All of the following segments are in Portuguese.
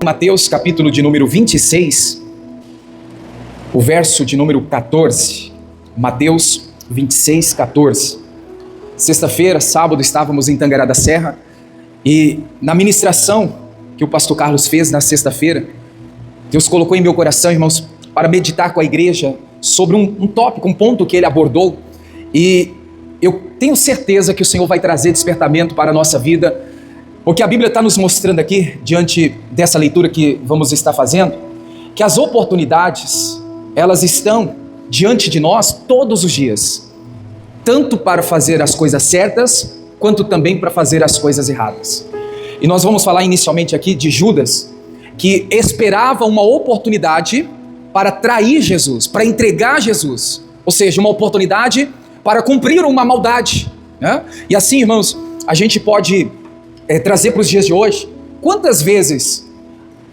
Mateus, capítulo de número 26, o verso de número 14. Mateus 26, 14. Sexta-feira, sábado, estávamos em Tangará da Serra e na ministração que o pastor Carlos fez na sexta-feira, Deus colocou em meu coração, irmãos, para meditar com a igreja sobre um tópico, um ponto que ele abordou, e eu tenho certeza que o Senhor vai trazer despertamento para a nossa vida, porque a Bíblia está nos mostrando aqui, diante dessa leitura que vamos estar fazendo, que as oportunidades, elas estão diante de nós todos os dias, tanto para fazer as coisas certas, quanto também para fazer as coisas erradas. E nós vamos falar inicialmente aqui de Judas, que esperava uma oportunidade para trair Jesus, para entregar Jesus, ou seja, uma oportunidade para cumprir uma maldade, né? E assim, irmãos, a gente pode trazer para os dias de hoje, quantas vezes,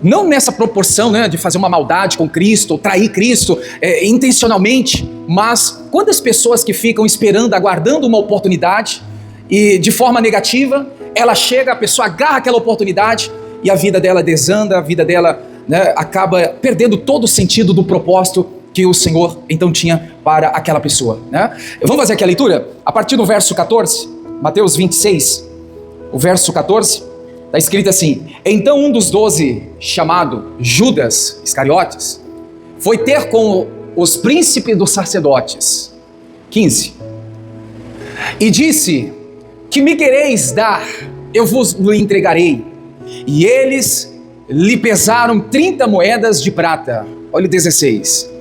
não nessa proporção, né, de fazer uma maldade com Cristo, ou trair Cristo intencionalmente, mas quantas pessoas que ficam esperando, aguardando uma oportunidade, e de forma negativa, ela chega, a pessoa agarra aquela oportunidade, e a vida dela desanda, a vida dela, né, acaba perdendo todo o sentido do propósito que o Senhor então tinha para aquela pessoa, né? Vamos fazer aqui a leitura? A partir do verso 14, Mateus 26, o verso 14, está escrito assim: então um dos 12, chamado Judas Iscariotes, foi ter com os príncipes dos sacerdotes. 15. E disse: que me quereis dar? Eu vos o entregarei. E eles lhe pesaram 30 moedas de prata. Olha o 16.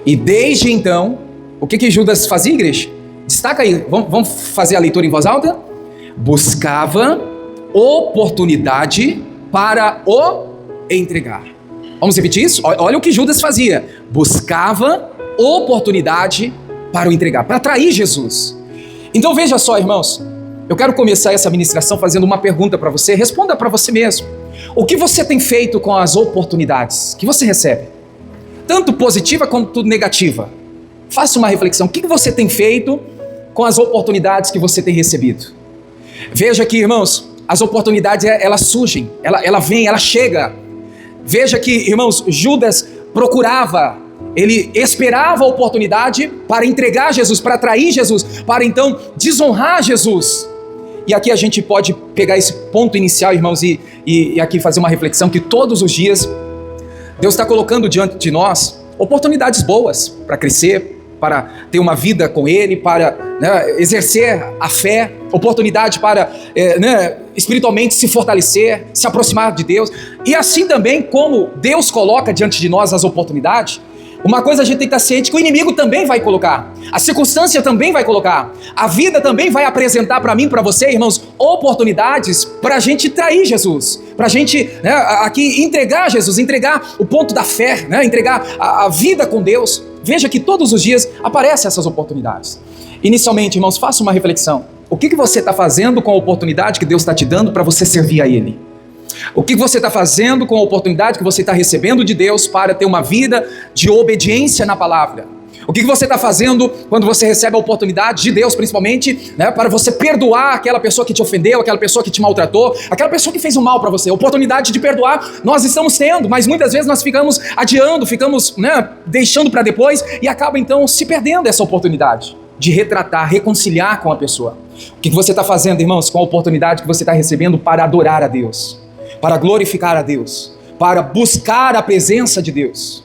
E desde então, o que Judas fazia, igreja? Destaca aí, vamos fazer a leitura em voz alta? Buscava oportunidade para o entregar. Vamos repetir isso? Olha o que Judas fazia. Buscava oportunidade para o entregar, para trair Jesus. Então veja só, irmãos, eu quero começar essa ministração fazendo uma pergunta para você. Responda para você mesmo. O que você tem feito com as oportunidades que você recebe? Tanto positiva quanto negativa. Faça uma reflexão. O que você tem feito com as oportunidades que você tem recebido? Veja aqui, irmãos, as oportunidades, elas surgem, ela vem, ela chega. Veja que, irmãos, Judas procurava, ele esperava a oportunidade para entregar Jesus, para trair Jesus, para então desonrar Jesus. E aqui a gente pode pegar esse ponto inicial, irmãos, e aqui fazer uma reflexão que todos os dias Deus está colocando diante de nós oportunidades boas para crescer, para ter uma vida com Ele, para, né, exercer a fé, oportunidade para espiritualmente se fortalecer, se aproximar de Deus. E assim também como Deus coloca diante de nós as oportunidades, uma coisa a gente tem que estar ciente, que o inimigo também vai colocar, a circunstância também vai colocar, a vida também vai apresentar para mim, para você, irmãos, oportunidades para a gente trair Jesus, para a gente, né, aqui entregar Jesus, entregar o ponto da fé, né, entregar a vida com Deus. Veja que todos os dias aparecem essas oportunidades. Inicialmente, irmãos, faça uma reflexão. O que você está fazendo com a oportunidade que Deus está te dando para você servir a Ele? O que você está fazendo com a oportunidade que você está recebendo de Deus para ter uma vida de obediência na palavra? O que você está fazendo quando você recebe a oportunidade de Deus, principalmente, né, para você perdoar aquela pessoa que te ofendeu, aquela pessoa que te maltratou, aquela pessoa que fez um mal para você? A oportunidade de perdoar nós estamos tendo, mas muitas vezes nós ficamos adiando, ficamos, né, deixando para depois, e acaba então se perdendo essa oportunidade de retratar, reconciliar com a pessoa. O que você está fazendo, irmãos, com a oportunidade que você está recebendo para adorar a Deus, para glorificar a Deus, para buscar a presença de Deus,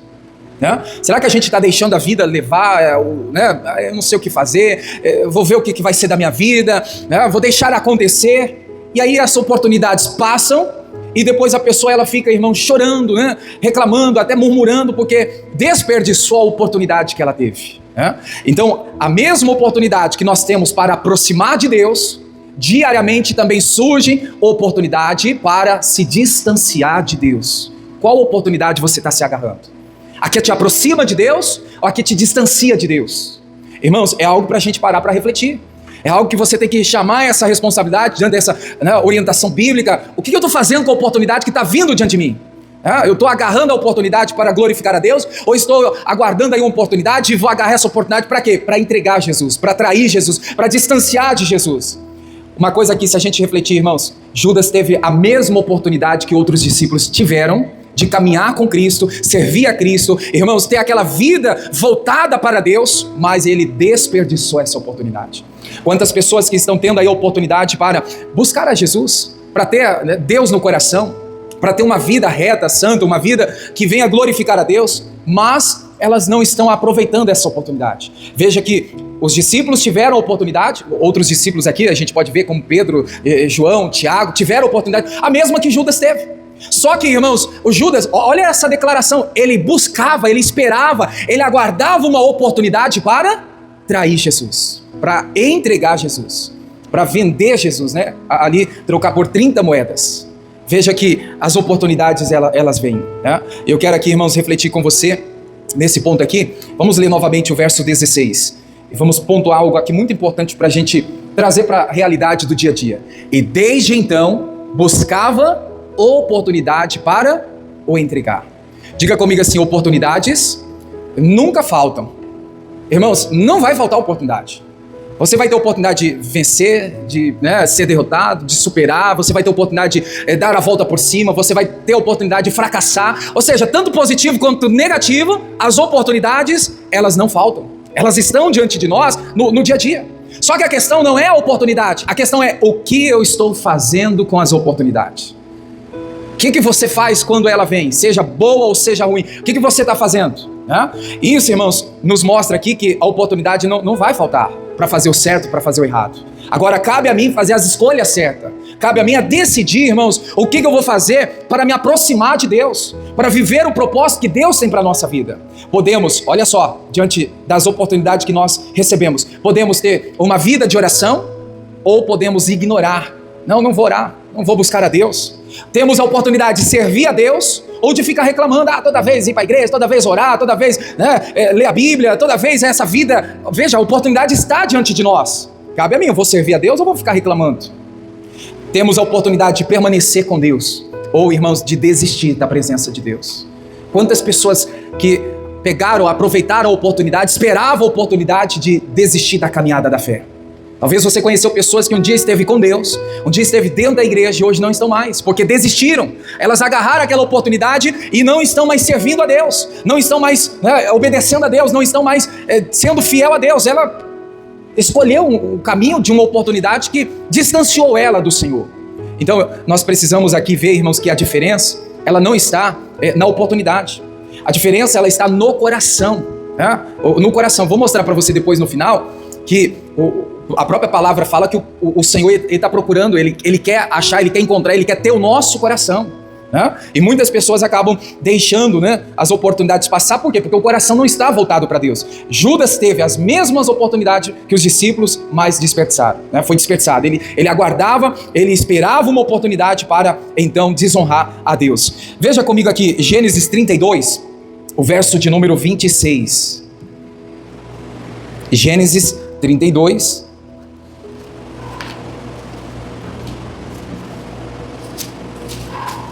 né? Será que a gente está deixando a vida levar, né? Eu não sei o que fazer, vou ver o que vai ser da minha vida, né? Vou deixar acontecer, e aí as oportunidades passam, e depois a pessoa ela fica, irmão, chorando, né? Reclamando, até murmurando, porque desperdiçou a oportunidade que ela teve, né? Então, a mesma oportunidade que nós temos para aproximar de Deus, diariamente também surge oportunidade para se distanciar de Deus. Qual oportunidade você está se agarrando? A que te aproxima de Deus ou a que te distancia de Deus? Irmãos, é algo para a gente parar para refletir. É algo que você tem que chamar essa responsabilidade diante dessa, né, orientação bíblica. O que eu estou fazendo com a oportunidade que está vindo diante de mim? Eu estou agarrando a oportunidade para glorificar a Deus, ou estou aguardando aí uma oportunidade e vou agarrar essa oportunidade para quê? Para entregar Jesus, para trair Jesus, para distanciar de Jesus. Uma coisa aqui, se a gente refletir, irmãos, Judas teve a mesma oportunidade que outros discípulos tiveram de caminhar com Cristo, servir a Cristo, irmãos, ter aquela vida voltada para Deus, mas ele desperdiçou essa oportunidade. Quantas pessoas que estão tendo aí a oportunidade para buscar a Jesus, para ter, né, Deus no coração, para ter uma vida reta, santa, uma vida que venha glorificar a Deus, mas elas não estão aproveitando essa oportunidade. Veja que os discípulos tiveram a oportunidade, outros discípulos aqui, a gente pode ver como Pedro, João, Tiago, tiveram a oportunidade, a mesma que Judas teve. Só que, irmãos, o Judas, olha essa declaração, ele buscava, ele esperava, ele aguardava uma oportunidade para trair Jesus, para entregar Jesus, para vender Jesus, né? Ali, trocar por 30 moedas. Veja que as oportunidades, elas vêm, né? Eu quero aqui, irmãos, refletir com você nesse ponto aqui. Vamos ler novamente o verso 16. E vamos pontuar algo aqui muito importante para a gente trazer para a realidade do dia a dia. E desde então, buscava oportunidade para o entregar. Diga comigo assim, oportunidades nunca faltam. Irmãos, não vai faltar oportunidade. Você vai ter a oportunidade de vencer, de, né, ser derrotado, de superar, você vai ter a oportunidade de dar a volta por cima, você vai ter a oportunidade de fracassar, ou seja, tanto positivo quanto negativo, as oportunidades, elas não faltam, elas estão diante de nós no dia a dia. Só que a questão não é a oportunidade, a questão é o que eu estou fazendo com as oportunidades. O que você faz quando ela vem, seja boa ou seja ruim, o que você está fazendo? Né? Isso, irmãos, nos mostra aqui que a oportunidade não vai faltar para fazer o certo, para fazer o errado. Agora cabe a mim fazer as escolhas certas, cabe a mim a decidir, irmãos, o que eu vou fazer para me aproximar de Deus, para viver o propósito que Deus tem para a nossa vida. Podemos, olha só, diante das oportunidades que nós recebemos, podemos ter uma vida de oração ou podemos ignorar. Não vou orar, não vou buscar a Deus. Temos a oportunidade de servir a Deus ou de ficar reclamando, toda vez ir para a igreja, toda vez orar, toda vez, né, ler a Bíblia, toda vez essa vida. Veja, a oportunidade está diante de nós. Cabe a mim, eu vou servir a Deus ou vou ficar reclamando? Temos a oportunidade de permanecer com Deus ou, irmãos, de desistir da presença de Deus. Quantas pessoas que pegaram, aproveitaram a oportunidade, esperavam a oportunidade de desistir da caminhada da fé. Talvez você conheceu pessoas que um dia esteve com Deus, um dia esteve dentro da igreja e hoje não estão mais, porque desistiram. Elas agarraram aquela oportunidade e não estão mais servindo a Deus, não estão mais, né, obedecendo a Deus, não estão mais sendo fiel a Deus. Ela escolheu um caminho de uma oportunidade que distanciou ela do Senhor. Então nós precisamos aqui ver, irmãos, que a diferença, ela não está na oportunidade. A diferença, ela está no coração, né? No coração. Vou mostrar para você depois no final que a própria palavra fala que o Senhor está procurando, ele quer achar, ele quer encontrar, ele quer ter o nosso coração, né? E muitas pessoas acabam deixando, né, as oportunidades passar. Por quê? Porque o coração não está voltado para Deus. Judas teve as mesmas oportunidades que os discípulos, mas desperdiçaram, né? Foi desperdiçado. Ele aguardava, ele esperava uma oportunidade para então desonrar a Deus. Veja comigo aqui Gênesis 32, o verso de número 26. Gênesis 32.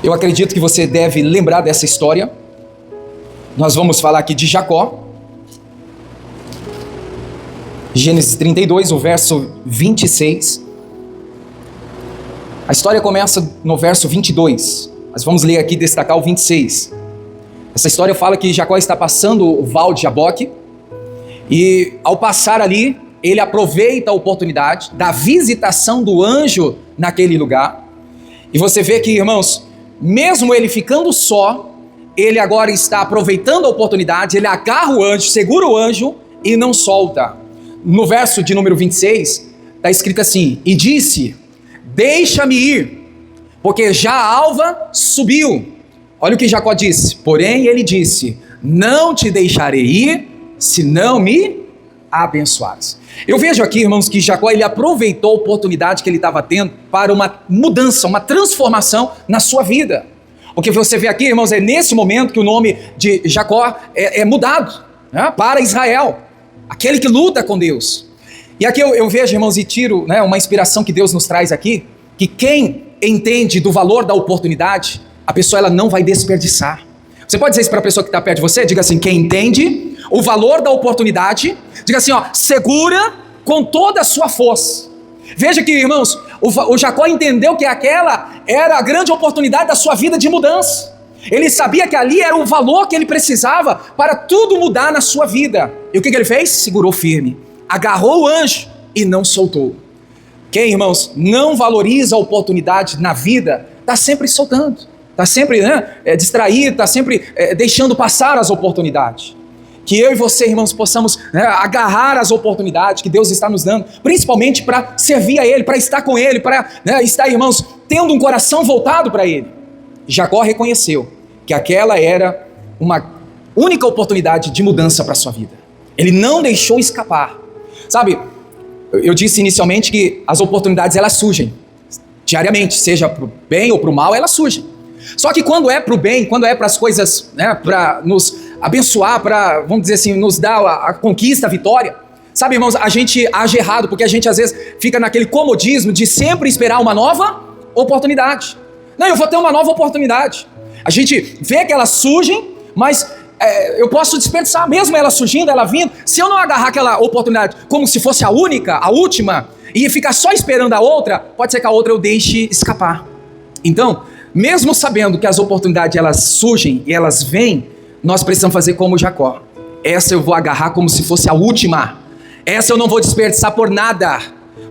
Eu acredito que você deve lembrar dessa história. Nós vamos falar aqui de Jacó. Gênesis 32, o verso 26. A história começa no verso 22. Mas vamos ler aqui e destacar o 26. Essa história fala que Jacó está passando o val de Jaboque. E ao passar ali, ele aproveita a oportunidade da visitação do anjo naquele lugar. E você vê que, irmãos, mesmo ele ficando só, ele agora está aproveitando a oportunidade, ele agarra o anjo, segura o anjo e não solta. No verso de número 26, está escrito assim: e disse, deixa-me ir, porque já a alva subiu. Olha o que Jacó disse, porém ele disse, não te deixarei ir, se não me abençoares. Eu vejo aqui, irmãos, que Jacó, ele aproveitou a oportunidade que ele estava tendo para uma mudança, uma transformação na sua vida. O que você vê aqui, irmãos, é nesse momento que o nome de Jacó é mudado, né, para Israel, aquele que luta com Deus. E aqui eu vejo, irmãos, e tiro, né, uma inspiração que Deus nos traz aqui, que quem entende do valor da oportunidade, a pessoa ela não vai desperdiçar. Você pode dizer isso para a pessoa que está perto de você? Diga assim: quem entende o valor da oportunidade, diga assim, segura com toda a sua força. Veja que, irmãos, o Jacó entendeu que aquela era a grande oportunidade da sua vida de mudança. Ele sabia que ali era o valor que ele precisava para tudo mudar na sua vida. E o que ele fez? Segurou firme, agarrou o anjo e não soltou. Quem, irmãos, não valoriza a oportunidade na vida, está sempre soltando, está sempre distraído, está sempre deixando passar as oportunidades. Que eu e você, irmãos, possamos agarrar as oportunidades que Deus está nos dando, principalmente para servir a Ele, para estar com Ele, para estar, irmãos, tendo um coração voltado para Ele. Jacó reconheceu que aquela era uma única oportunidade de mudança para a sua vida. Ele não deixou escapar. Sabe, eu disse inicialmente que as oportunidades elas surgem diariamente, seja para o bem ou para o mal, elas surgem. Só que quando é para o bem, quando é para as coisas, para nos abençoar, para, vamos dizer assim, nos dar a conquista, a vitória, sabe, irmãos, a gente age errado, porque a gente às vezes fica naquele comodismo de sempre esperar uma nova oportunidade. Não, eu vou ter uma nova oportunidade. A gente vê que elas surgem, mas eu posso desperdiçar, mesmo ela surgindo, ela vindo. Se eu não agarrar aquela oportunidade como se fosse a única, a última, e ficar só esperando a outra, pode ser que a outra eu deixe escapar. Então, mesmo sabendo que as oportunidades elas surgem e elas vêm, nós precisamos fazer como Jacó. Essa eu vou agarrar como se fosse a última. Essa eu não vou desperdiçar por nada.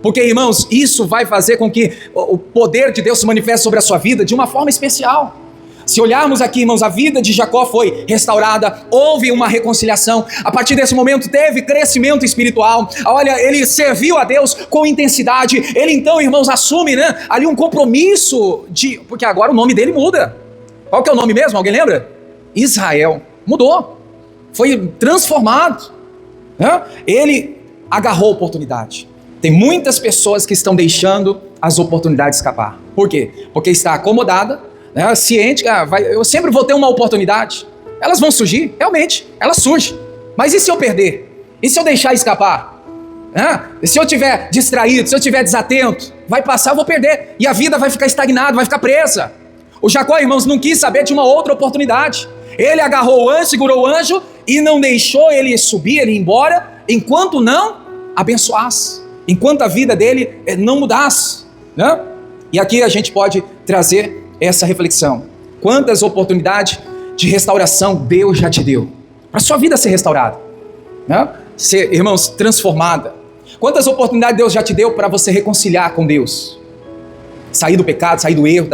Porque, irmãos, isso vai fazer com que o poder de Deus se manifeste sobre a sua vida de uma forma especial. Se olharmos aqui, irmãos, a vida de Jacó foi restaurada, houve uma reconciliação, a partir desse momento teve crescimento espiritual, olha, ele serviu a Deus com intensidade, ele então, irmãos, assume, ali um compromisso porque agora o nome dele muda. Qual que é o nome mesmo? Alguém lembra? Israel. Mudou, foi transformado, ele agarrou a oportunidade. Tem muitas pessoas que estão deixando as oportunidades escapar. Por quê? Porque está acomodada, ciente que eu sempre vou ter uma oportunidade. Elas vão surgir, realmente, elas surgem. Mas e se eu perder? E se eu deixar escapar? E se eu estiver distraído, se eu estiver desatento? Vai passar, eu vou perder. E a vida vai ficar estagnada, vai ficar presa. O Jacó, irmãos, não quis saber de uma outra oportunidade. Ele agarrou o anjo, segurou o anjo e não deixou ele subir, ele ir embora, enquanto não abençoasse, enquanto a vida dele não mudasse. E aqui a gente pode trazer essa reflexão. Quantas oportunidades de restauração Deus já te deu para a sua vida ser restaurada, ser, irmãos, transformada. Quantas oportunidades Deus já te deu para você reconciliar com Deus, sair do pecado, sair do erro,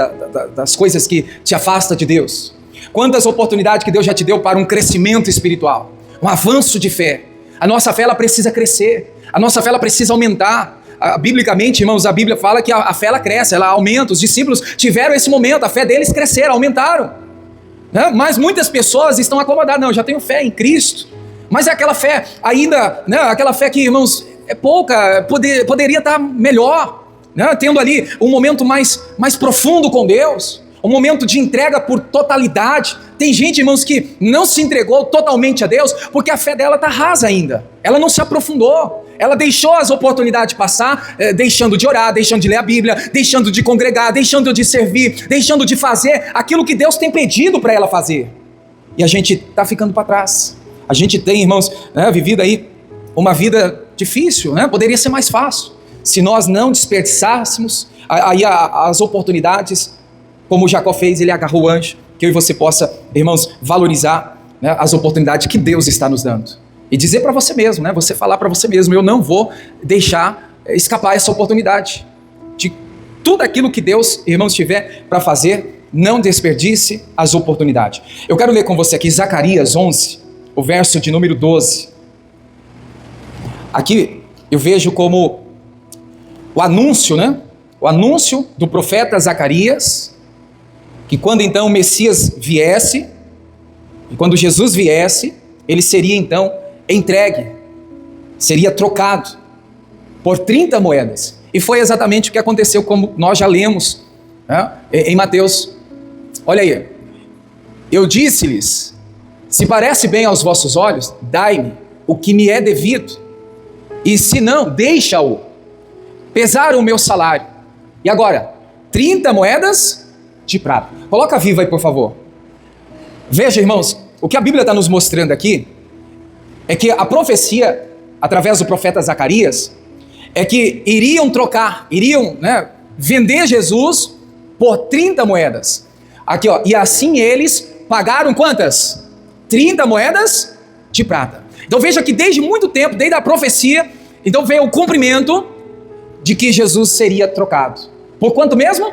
das coisas que te afastam de Deus. Quantas oportunidades que Deus já te deu para um crescimento espiritual, um avanço de fé. A nossa fé ela precisa crescer, a nossa fé ela precisa aumentar. Biblicamente, irmãos, a Bíblia fala que a fé ela cresce, ela aumenta. Os discípulos tiveram esse momento, a fé deles cresceram, aumentaram. Mas muitas pessoas estão acomodadas. Não, eu já tenho fé em Cristo. Mas é aquela fé ainda, aquela fé que, irmãos, é pouca, poderia estar melhor, tendo ali um momento mais profundo com Deus, um momento de entrega por totalidade. Tem gente, irmãos, que não se entregou totalmente a Deus porque a fé dela está rasa ainda. Ela não se aprofundou. Ela deixou as oportunidades passar, deixando de orar, deixando de ler a Bíblia, deixando de congregar, deixando de servir, deixando de fazer aquilo que Deus tem pedido para ela fazer. E a gente está ficando para trás. A gente tem, irmãos, vivido aí uma vida difícil, poderia ser mais fácil, se nós não desperdiçássemos aí as oportunidades, como Jacó fez, ele agarrou o anjo, que eu e você possa, irmãos, valorizar as oportunidades que Deus está nos dando. E dizer para você mesmo, você falar para você mesmo, eu não vou deixar escapar essa oportunidade. De tudo aquilo que Deus, irmãos, tiver para fazer, não desperdice as oportunidades. Eu quero ler com você aqui Zacarias 11, o verso de número 12. Aqui eu vejo como o anúncio, o anúncio do profeta Zacarias, que quando então o Messias viesse, e quando Jesus viesse, ele seria então entregue, seria trocado por 30 moedas. E foi exatamente o que aconteceu, como nós já lemos em Mateus. Olha aí, eu disse-lhes, se parece bem aos vossos olhos, dai-me o que me é devido, e se não, deixa-o, pesaram o meu salário. E agora, 30 moedas de prata. Coloca viva aí, por favor. Veja, irmãos, o que a Bíblia está nos mostrando aqui é que a profecia, através do profeta Zacarias, é que iriam vender Jesus por 30 moedas. Aqui, ó, e assim eles pagaram quantas? 30 moedas de prata. Então veja que desde muito tempo, desde a profecia, então veio o cumprimento de que Jesus seria trocado. Por quanto mesmo?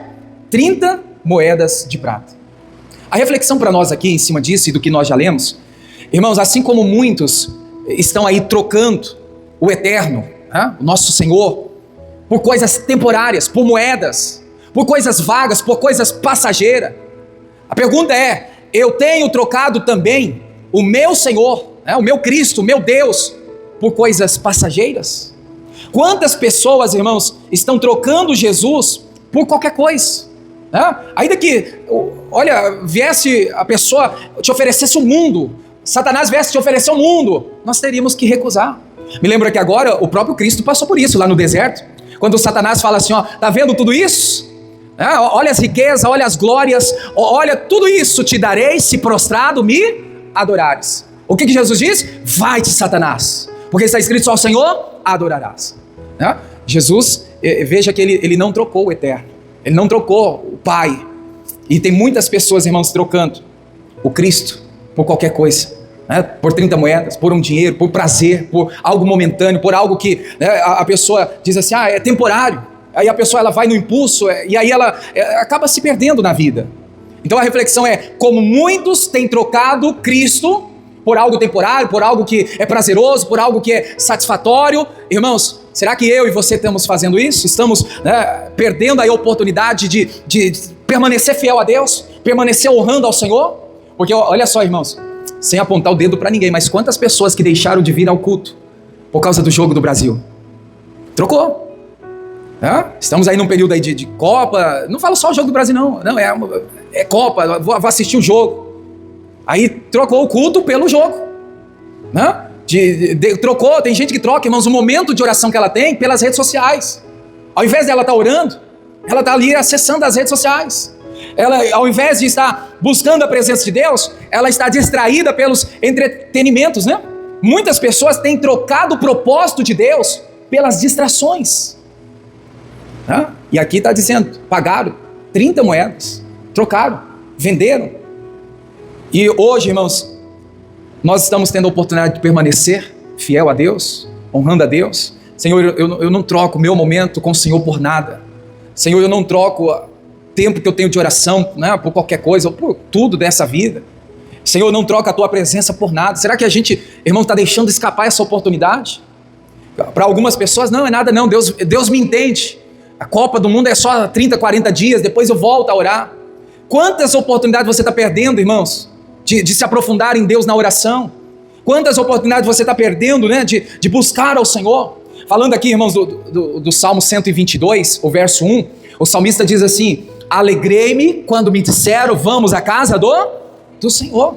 30 moedas de prata. A reflexão para nós aqui em cima disso e do que nós já lemos, irmãos, assim como muitos estão aí trocando o eterno, o nosso Senhor, por coisas temporárias, por moedas, por coisas vagas, por coisas passageiras. A pergunta é, eu tenho trocado também o meu Senhor, o meu Cristo, o meu Deus, por coisas passageiras? Quantas pessoas, irmãos, estão trocando Jesus por qualquer coisa? Ainda que, olha, viesse a pessoa, te oferecesse o mundo, Satanás viesse te oferecer o mundo, nós teríamos que recusar. Me lembro que agora o próprio Cristo passou por isso lá no deserto, quando o Satanás fala assim, ó, tá vendo tudo isso? Olha as riquezas, olha as glórias, olha tudo isso te darei se prostrado me adorares. O que Jesus diz? Vai-te, Satanás, porque está escrito só ao Senhor adorarás. Jesus, veja que ele não trocou o eterno, ele não trocou o Pai, e tem muitas pessoas, irmãos, trocando o Cristo por qualquer coisa, por 30 moedas, por um dinheiro, por prazer, por algo momentâneo, por algo que a pessoa diz assim, é temporário. Aí a pessoa ela vai no impulso e aí ela acaba se perdendo na vida. Então a reflexão é, como muitos têm trocado Cristo por algo temporário, por algo que é prazeroso, por algo que é satisfatório. Irmãos, será que eu e você estamos fazendo isso? Estamos perdendo aí a oportunidade de permanecer fiel a Deus, permanecer honrando ao Senhor? Porque olha só, irmãos, sem apontar o dedo para ninguém, mas quantas pessoas que deixaram de vir ao culto por causa do jogo do Brasil? Trocou. Estamos aí num período aí de Copa, não falo só o jogo do Brasil não, é Copa, vou assistir o jogo. Aí trocou o culto pelo jogo, trocou, tem gente que troca, irmãos, o momento de oração que ela tem pelas redes sociais. Ao invés dela estar orando, ela está ali acessando as redes sociais. Ela, ao invés de estar buscando a presença de Deus, ela está distraída pelos entretenimentos, Muitas pessoas têm trocado o propósito de Deus pelas distrações. E aqui está dizendo, pagaram 30 moedas, trocaram, venderam. E hoje, irmãos, nós estamos tendo a oportunidade de permanecer fiel a Deus, honrando a Deus. Senhor, eu não troco o meu momento com o Senhor por nada. Senhor, eu não troco o tempo que eu tenho de oração por qualquer coisa, ou por tudo dessa vida. Senhor, eu não troco a Tua presença por nada. Será que a gente, irmão, está deixando escapar essa oportunidade? Para algumas pessoas, não é nada não, Deus me entende. A Copa do Mundo é só 30, 40 dias, depois eu volto a orar. Quantas oportunidades você está perdendo, irmãos, de se aprofundar em Deus na oração? Quantas oportunidades você está perdendo, de buscar ao Senhor? Falando aqui, irmãos, do Salmo 122, o verso 1, o salmista diz assim, alegrei-me quando me disseram, vamos à casa do Senhor.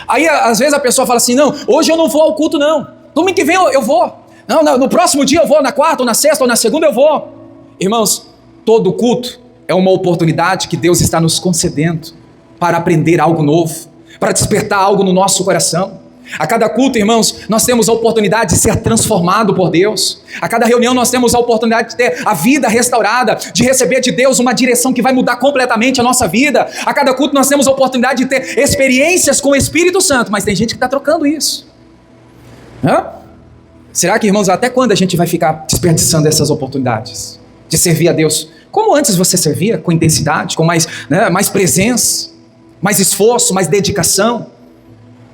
Aí, às vezes a pessoa fala assim, não, hoje eu não vou ao culto não, domingo que vem eu vou. Não, no próximo dia eu vou, na quarta, ou na sexta, ou na segunda eu vou. Irmãos, todo culto é uma oportunidade que Deus está nos concedendo para aprender algo novo, para despertar algo no nosso coração. A cada culto, irmãos, nós temos a oportunidade de ser transformado por Deus. A cada reunião nós temos a oportunidade de ter a vida restaurada, de receber de Deus uma direção que vai mudar completamente a nossa vida. A cada culto nós temos a oportunidade de ter experiências com o Espírito Santo, mas tem gente que está trocando isso. Será que, irmãos, até quando a gente vai ficar desperdiçando essas oportunidades de servir a Deus? Como antes você servia, com intensidade, com mais presença, mais esforço, mais dedicação.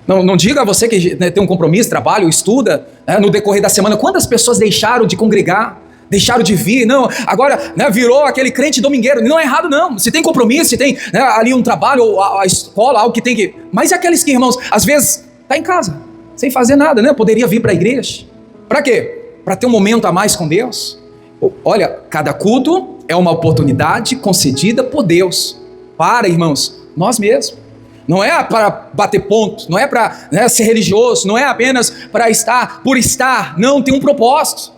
Não diga a você que tem um compromisso, trabalho, estuda, no decorrer da semana. Quantas pessoas deixaram de congregar, deixaram de vir? Não, agora virou aquele crente domingueiro. Não é errado não, se tem compromisso, se tem ali um trabalho, ou a escola, algo que tem que... Mas é aqueles que, irmãos, às vezes está em casa, sem fazer nada, poderia vir para a igreja. Para quê? Para ter um momento a mais com Deus. Olha, cada culto é uma oportunidade concedida por Deus para, irmãos, nós mesmos. Não é para bater ponto, não é para ser religioso, não é apenas para estar por estar, não, tem um propósito.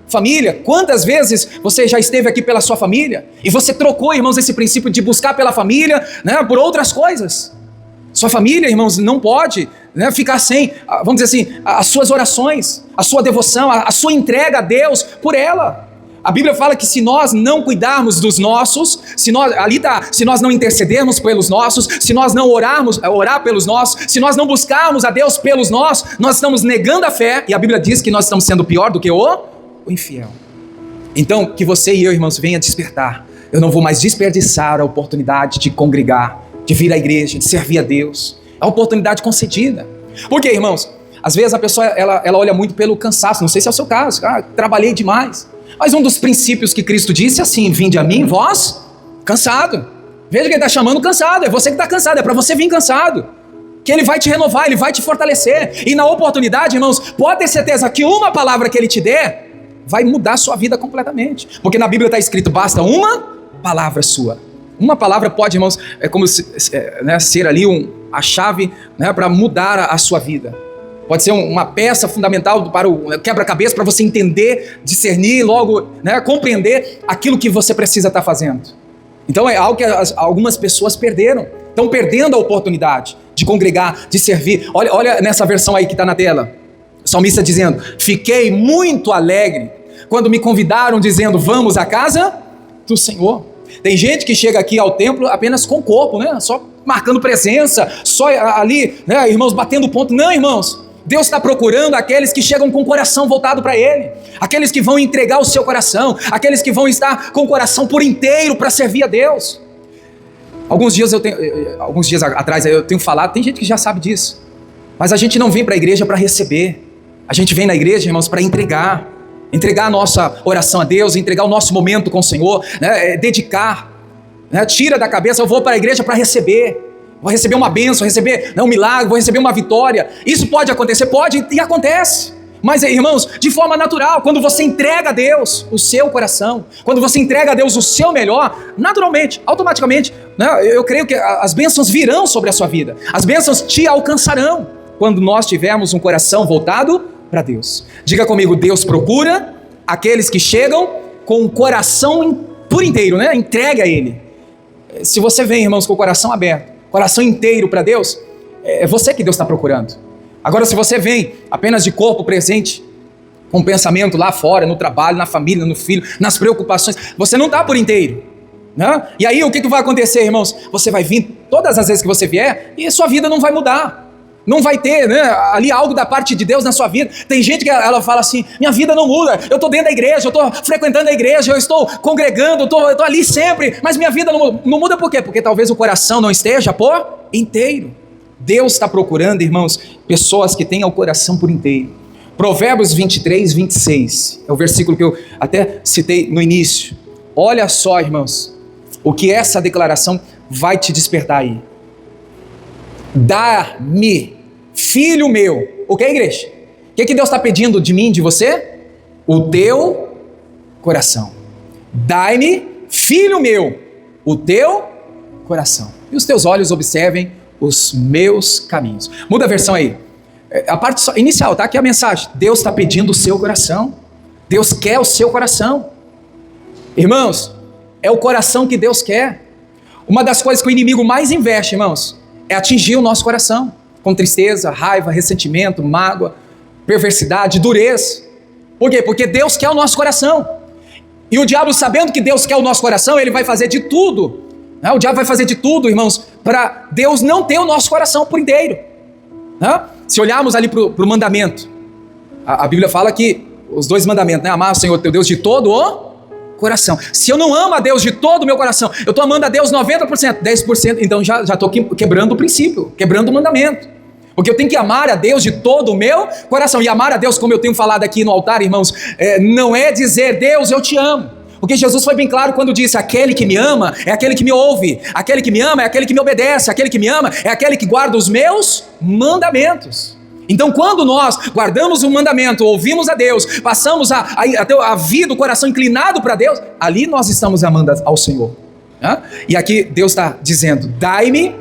Família, quantas vezes você já esteve aqui pela sua família e você trocou, irmãos, esse princípio de buscar pela família, né, por outras coisas. Sua família, irmãos, não pode, né, ficar sem, vamos dizer assim, as suas orações, a sua devoção, a sua entrega a Deus por ela. A Bíblia fala que se nós não cuidarmos dos nossos, se nós não intercedermos pelos nossos, se nós não orar pelos nossos, se nós não buscarmos a Deus pelos nossos, nós estamos negando a fé, e a Bíblia diz que nós estamos sendo pior do que o infiel. Então, que você e eu, irmãos, venha despertar. Eu não vou mais desperdiçar a oportunidade de congregar, de vir à igreja, de servir a Deus. É a oportunidade concedida. Por quê, irmãos? Às vezes a pessoa, ela olha muito pelo cansaço, não sei se é o seu caso, trabalhei demais. Mas um dos princípios que Cristo disse é assim: vinde a mim, vós, cansado. Veja que ele está chamando cansado, é você que está cansado, é para você vir cansado. Que ele vai te renovar, ele vai te fortalecer. E na oportunidade, irmãos, pode ter certeza que uma palavra que ele te der vai mudar a sua vida completamente. Porque na Bíblia está escrito, basta uma palavra sua. Uma palavra pode, irmãos, é como ser ali a chave, né, para mudar a sua vida. Pode ser uma peça fundamental para o quebra-cabeça, para você entender, discernir, logo, né, compreender aquilo que você precisa estar fazendo. Então é algo que algumas pessoas perderam. Estão perdendo a oportunidade de congregar, de servir. Olha nessa versão aí que está na tela. O salmista dizendo, fiquei muito alegre quando me convidaram dizendo, vamos à casa do Senhor. Tem gente que chega aqui ao templo apenas com o corpo, né? Só marcando presença, só ali, né, irmãos, batendo ponto. Não, irmãos, Deus está procurando aqueles que chegam com o coração voltado para Ele, aqueles que vão entregar o seu coração, aqueles que vão estar com o coração por inteiro para servir a Deus. Alguns dias atrás eu tenho falado, tem gente que já sabe disso, mas a gente não vem para a igreja para receber, a gente vem na igreja, irmãos, para entregar a nossa oração a Deus, entregar o nosso momento com o Senhor, né, dedicar, né, tira da cabeça, eu vou para a igreja para receber, vou receber uma bênção, receber um milagre, vou receber uma vitória. Isso pode acontecer? Pode, e acontece. Mas, irmãos, de forma natural, quando você entrega a Deus o seu coração, quando você entrega a Deus o seu melhor, naturalmente, automaticamente, né, eu creio que as bênçãos virão sobre a sua vida, as bênçãos te alcançarão, quando nós tivermos um coração voltado para Deus. Diga comigo, Deus procura aqueles que chegam com o coração por inteiro, né, entregue a Ele. Se você vem, irmãos, com o coração aberto, coração inteiro para Deus, é você que Deus está procurando. Agora, se você vem apenas de corpo presente, com pensamento lá fora, no trabalho, na família, no filho, nas preocupações, você não está por inteiro, né? E aí o que vai acontecer, irmãos? Você vai vir todas as vezes que você vier e sua vida não vai mudar. Não vai ter, né, ali algo da parte de Deus na sua vida. Tem gente que ela fala assim, minha vida não muda, eu estou dentro da igreja, eu estou frequentando a igreja, eu estou congregando, eu estou ali sempre, mas minha vida não muda por quê? Porque talvez o coração não esteja por inteiro. Deus está procurando, irmãos, pessoas que tenham o coração por inteiro. Provérbios 23, 26, é o versículo que eu até citei no início. Olha só, irmãos, o que essa declaração vai te despertar aí. Dá-me, filho meu, o que é, igreja? O que Deus está pedindo de mim, de você? O teu coração. Dai-me, filho meu, o teu coração. E os teus olhos observem os meus caminhos. Muda a versão aí. A parte inicial, tá? Aqui a mensagem. Deus está pedindo o seu coração. Deus quer o seu coração. Irmãos, é o coração que Deus quer. Uma das coisas que o inimigo mais investe, irmãos, é atingir o nosso coração. Com tristeza, raiva, ressentimento, mágoa, perversidade, dureza. Por quê? Porque Deus quer o nosso coração. E o diabo, sabendo que Deus quer o nosso coração, ele vai fazer de tudo. Né? O diabo vai fazer de tudo, irmãos, para Deus não ter o nosso coração por inteiro. Né? Se olharmos ali para o mandamento, a Bíblia fala que os 2 mandamentos, né? Amar o Senhor teu Deus de todo o coração. Se eu não amo a Deus de todo o meu coração, eu estou amando a Deus 90%, 10%, então já estou quebrando o princípio, quebrando o mandamento. Porque eu tenho que amar a Deus de todo o meu coração. E amar a Deus, como eu tenho falado aqui no altar, irmãos, não é dizer, Deus, eu te amo. Porque Jesus foi bem claro quando disse, aquele que me ama é aquele que me ouve, aquele que me ama é aquele que me obedece, aquele que me ama é aquele que guarda os meus mandamentos. Então, quando nós guardamos o mandamento, ouvimos a Deus, passamos a vida, o coração inclinado para Deus, ali nós estamos amando ao Senhor. Né? E aqui Deus está dizendo, dai-me,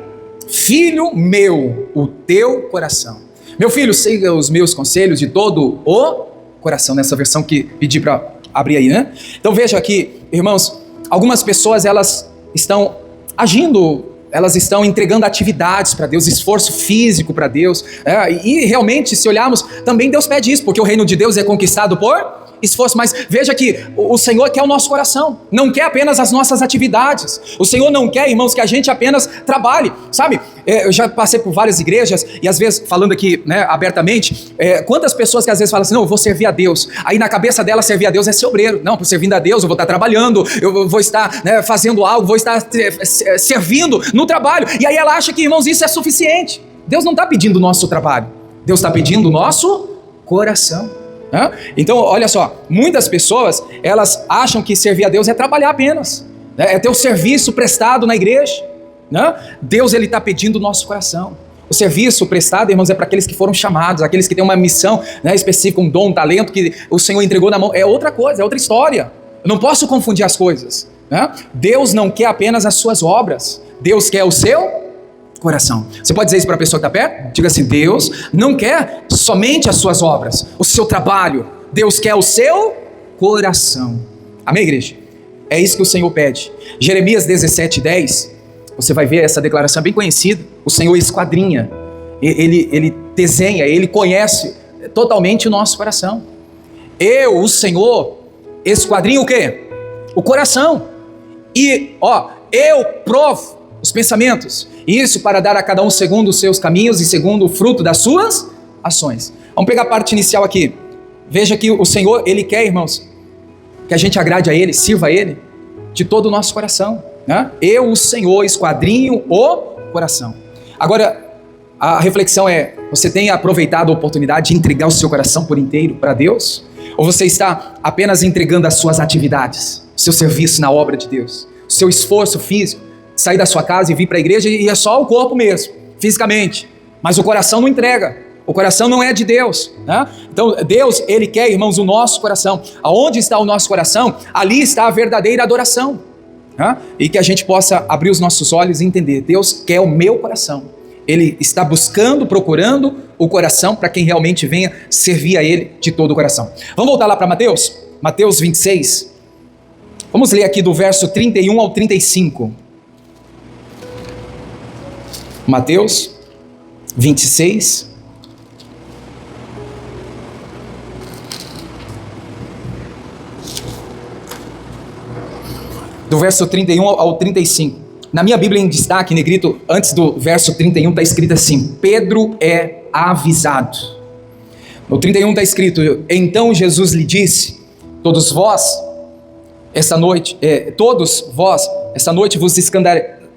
filho meu, o teu coração. Meu filho, siga os meus conselhos de todo o coração, nessa versão que pedi para abrir aí, né? Então veja aqui, irmãos, algumas pessoas elas estão agindo, elas estão entregando atividades para Deus, esforço físico para Deus, e realmente, se olharmos, também Deus pede isso, porque o reino de Deus é conquistado por esforço. Mas veja que o Senhor quer o nosso coração, não quer apenas as nossas atividades. O Senhor não quer, irmãos, que a gente apenas trabalhe, sabe? Eu já passei por várias igrejas, e às vezes, falando aqui, né, abertamente, quantas pessoas que às vezes falam assim, não, eu vou servir a Deus, aí na cabeça dela servir a Deus é ser obreiro. Não, por servindo a Deus eu vou estar trabalhando, eu vou estar, né, fazendo algo, vou estar servindo no trabalho, e aí ela acha que, irmãos, isso é suficiente. Deus não está pedindo o nosso trabalho, Deus está pedindo o nosso coração. Então, olha só, muitas pessoas, elas acham que servir a Deus é trabalhar apenas, né? É ter o serviço prestado na igreja, né? Deus, ele está pedindo o nosso coração. O serviço prestado, irmãos, é para aqueles que foram chamados, aqueles que têm uma missão, né, específica, um dom, um talento que o Senhor entregou na mão. É outra coisa, é outra história. Eu não posso confundir as coisas, né? Deus não quer apenas as suas obras, Deus quer o seu coração. Você pode dizer isso para a pessoa que está perto? Diga assim: Deus não quer somente as suas obras, o seu trabalho, Deus quer o seu coração. Amém, igreja? É isso que o Senhor pede. Jeremias 17:10, você vai ver essa declaração bem conhecida. O Senhor esquadrinha, ele desenha, ele conhece totalmente o nosso coração. Eu, o Senhor, esquadrinho o quê? O coração. E, eu provo os pensamentos, isso para dar a cada um segundo os seus caminhos e segundo o fruto das suas ações. Vamos pegar a parte inicial aqui. Veja que o Senhor, ele quer, irmãos, que a gente agrade a ele, sirva a ele de todo o nosso coração, né? Eu, o Senhor, esquadrinho o coração. Agora, a reflexão é: você tem aproveitado a oportunidade de entregar o seu coração por inteiro para Deus? Ou você está apenas entregando as suas atividades, o seu serviço na obra de Deus, o seu esforço físico, sair da sua casa e vir para a igreja, e é só o corpo mesmo, fisicamente, mas o coração não entrega, o coração não é de Deus, né? Então Deus, ele quer, irmãos, o nosso coração. Aonde está o nosso coração, ali está a verdadeira adoração, né? E que a gente possa abrir os nossos olhos e entender: Deus quer o meu coração, ele está buscando, procurando o coração para quem realmente venha servir a ele de todo o coração. Vamos voltar lá para Mateus 26, vamos ler aqui do verso 31 ao 35. Mateus 26, do verso 31 ao 35. Na minha Bíblia em destaque, negrito, antes do verso 31 está escrito assim: Pedro é avisado. No 31 está escrito: então Jesus lhe disse, todos vós, esta noite vos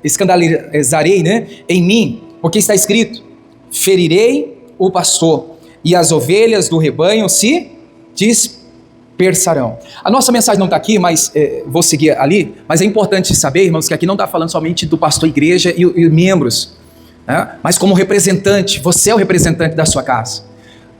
escandalizarei, né, em mim, porque está escrito: ferirei o pastor, e as ovelhas do rebanho se dispersarão. A nossa mensagem não está aqui, mas vou seguir ali. Mas é importante saber, irmãos, que aqui não está falando somente do pastor, igreja e membros, né, mas como representante. Você é o representante da sua casa.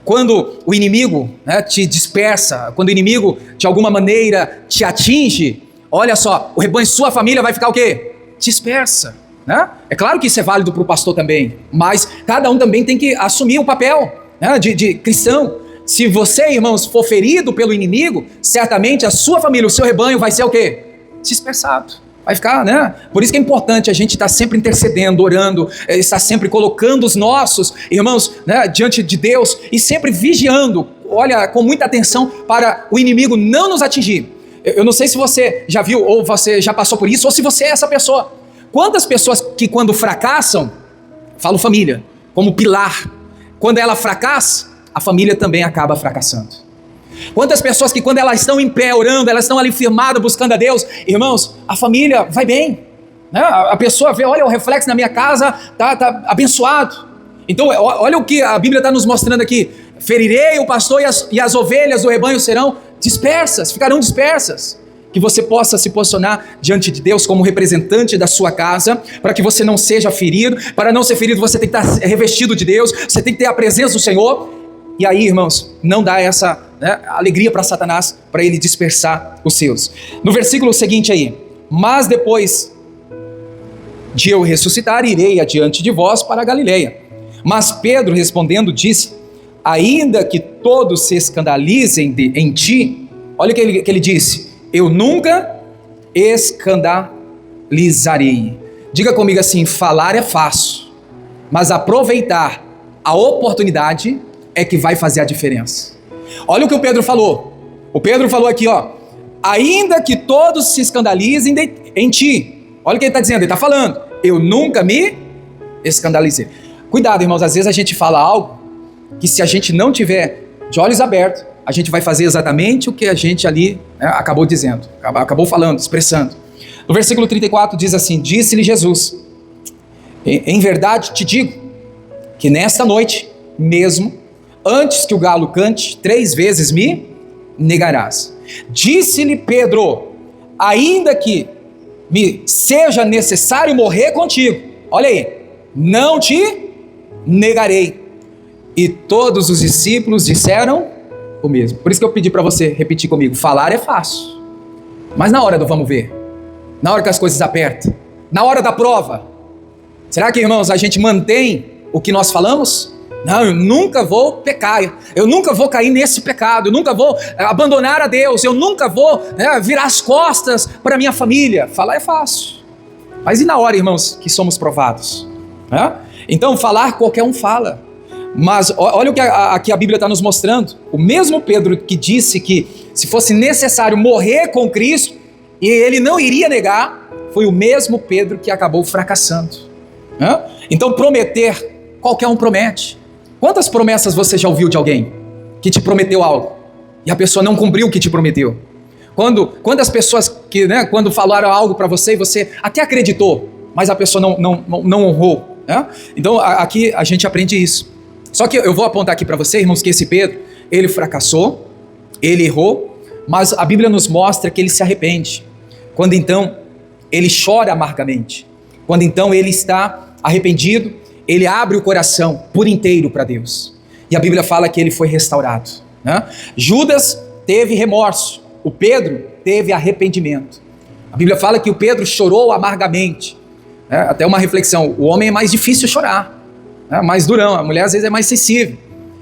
Quando o inimigo, né, te dispersa, quando o inimigo de alguma maneira te atinge, olha só, o rebanho, sua família vai ficar o quê? Dispersa, né? É claro que isso é válido para o pastor também, mas cada um também tem que assumir o papel, né, de cristão. Se você, irmãos, for ferido pelo inimigo, certamente a sua família, o seu rebanho vai ser o quê? Dispersado, vai ficar, né? Por isso que é importante a gente estar sempre intercedendo, orando, estar sempre colocando os nossos irmãos, né, diante de Deus e sempre vigiando, olha, com muita atenção para o inimigo não nos atingir. Eu não sei se você já viu ou você já passou por isso, ou se você é essa pessoa. Quantas pessoas que quando fracassam, falo família, como pilar, quando ela fracassa, a família também acaba fracassando. Quantas pessoas que quando elas estão em pé orando, elas estão ali firmadas buscando a Deus, irmãos, a família vai bem, né? A pessoa vê, olha, o reflexo na minha casa tá abençoado. Então olha o que a Bíblia está nos mostrando aqui: ferirei o pastor e as ovelhas do rebanho serão dispersas, ficarão dispersas. Que você possa se posicionar diante de Deus como representante da sua casa, para que você não seja ferido. Para não ser ferido, você tem que estar revestido de Deus, você tem que ter a presença do Senhor. E aí, irmãos, não dá essa, né, alegria para Satanás, para ele dispersar os seus. No versículo seguinte aí: mas depois de eu ressuscitar, irei adiante de vós para a Galileia. Mas Pedro respondendo disse: ainda que todos se escandalizem em ti, Olha o que ele disse: eu nunca escandalizarei. Diga comigo assim: falar é fácil, mas aproveitar a oportunidade é que vai fazer a diferença. Olha o que o Pedro falou. O Pedro falou aqui, ó: ainda que todos se escandalizem em ti. Olha o que ele está dizendo, ele está falando: eu nunca me escandalizei. Cuidado, irmãos, às vezes a gente fala algo que, se a gente não tiver de olhos abertos, a gente vai fazer exatamente o que a gente ali acabou dizendo, acabou falando, expressando. No versículo 34 diz assim: disse-lhe Jesus: em verdade te digo, que nesta noite mesmo, antes que o galo cante, 3 vezes me negarás. Disse-lhe Pedro: ainda que me seja necessário morrer contigo, olha aí, não te negarei. E todos os discípulos disseram o mesmo. Por isso que eu pedi para você repetir comigo: falar é fácil, mas na hora do vamos ver, na hora que as coisas apertam, na hora da prova, será que, irmãos, a gente mantém o que nós falamos? Não, eu nunca vou pecar, eu nunca vou cair nesse pecado, eu nunca vou abandonar a Deus, eu nunca vou virar as costas para a minha família. Falar é fácil, mas e na hora, irmãos, que somos provados? Então, falar qualquer um fala, mas olha o que aqui a Bíblia está nos mostrando. O mesmo Pedro que disse que, se fosse necessário morrer com Cristo, e ele não iria negar, foi o mesmo Pedro que acabou fracassando. Então, prometer, qualquer um promete. Quantas promessas você já ouviu de alguém que te prometeu algo e a pessoa não cumpriu o que te prometeu? Quantas pessoas que, quando falaram algo para você, você até acreditou, mas a pessoa não honrou? Então, aqui a gente aprende isso. Só que eu vou apontar aqui para você, irmãos, que esse Pedro, ele fracassou, ele errou, mas a Bíblia nos mostra que ele se arrepende. Quando então ele chora amargamente, quando então ele está arrependido, ele abre o coração por inteiro para Deus. E a Bíblia fala que ele foi restaurado. Judas teve remorso, o Pedro teve arrependimento. A Bíblia fala que o Pedro chorou amargamente. Até uma reflexão: o homem é mais difícil chorar, mais durão, a mulher às vezes é mais sensível.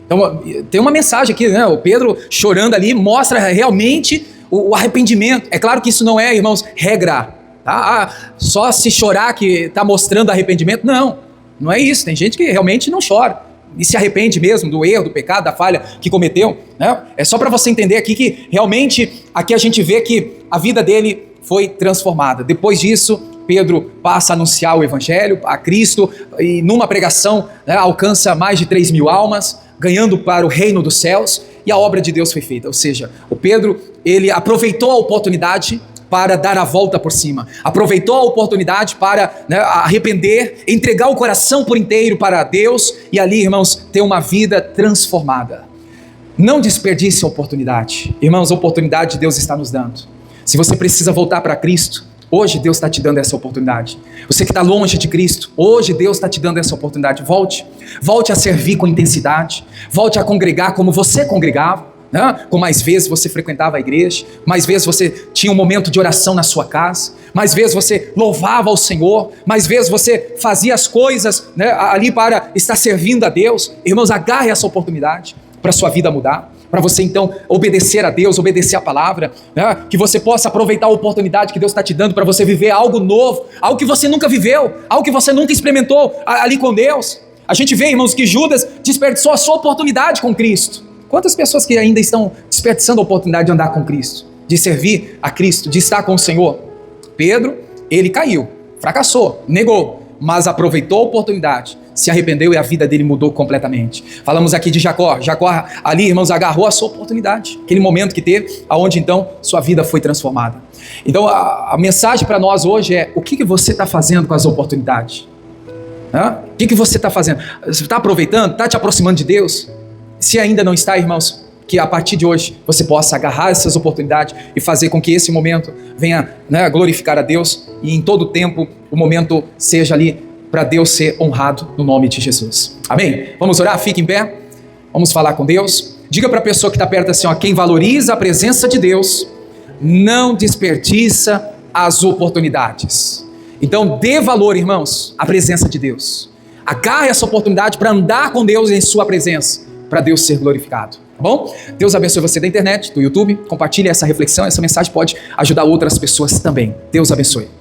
Então tem uma mensagem aqui, o Pedro chorando ali mostra realmente o arrependimento. É claro que isso não é, irmãos, regra, tá? Só se chorar que está mostrando arrependimento. Não é isso. Tem gente que realmente não chora e se arrepende mesmo do erro, do pecado, da falha que cometeu. É só para você entender aqui que realmente aqui a gente vê que a vida dele foi transformada. Depois disso, Pedro passa a anunciar o Evangelho, a Cristo, e numa pregação alcança mais de 3.000 almas, ganhando para o reino dos céus, e a obra de Deus foi feita. Ou seja, o Pedro, ele aproveitou a oportunidade para dar a volta por cima, aproveitou a oportunidade para arrepender, entregar o coração por inteiro para Deus, e ali, irmãos, ter uma vida transformada. Não desperdice a oportunidade, irmãos. A oportunidade Deus está nos dando. Se você precisa voltar para Cristo, hoje Deus está te dando essa oportunidade. Você que está longe de Cristo, hoje Deus está te dando essa oportunidade. Volte a servir com intensidade, volte a congregar como você congregava, com mais vezes você frequentava a igreja, mais vezes você tinha um momento de oração na sua casa, mais vezes você louvava ao Senhor, mais vezes você fazia as coisas ali para estar servindo a Deus. Irmãos, agarre essa oportunidade para a sua vida mudar, para você então obedecer a Deus, obedecer a palavra, que você possa aproveitar a oportunidade que Deus está te dando para você viver algo novo, algo que você nunca viveu, algo que você nunca experimentou ali com Deus. A gente vê, irmãos, que Judas desperdiçou a sua oportunidade com Cristo. Quantas pessoas que ainda estão desperdiçando a oportunidade de andar com Cristo, de servir a Cristo, de estar com o Senhor? Pedro, ele caiu, fracassou, negou, mas aproveitou a oportunidade, se arrependeu e a vida dele mudou completamente. Falamos aqui de Jacó. Jacó ali, irmãos, agarrou a sua oportunidade, aquele momento que teve, aonde então sua vida foi transformada. Então a mensagem para nós hoje é: o que você está fazendo com as oportunidades? O que você está fazendo? Você está aproveitando? Está te aproximando de Deus? Se ainda não está, irmãos, que a partir de hoje você possa agarrar essas oportunidades e fazer com que esse momento venha glorificar a Deus, e em todo tempo o momento seja ali para Deus ser honrado no nome de Jesus. Amém? Vamos orar? Fique em pé. Vamos falar com Deus. Diga para a pessoa que está perto assim: quem valoriza a presença de Deus não desperdiça as oportunidades. Então dê valor, irmãos, à presença de Deus. Agarre essa oportunidade para andar com Deus em sua presença, para Deus ser glorificado. bom? Deus abençoe você da internet, do YouTube. Compartilhe essa reflexão, essa mensagem pode ajudar outras pessoas também. Deus abençoe.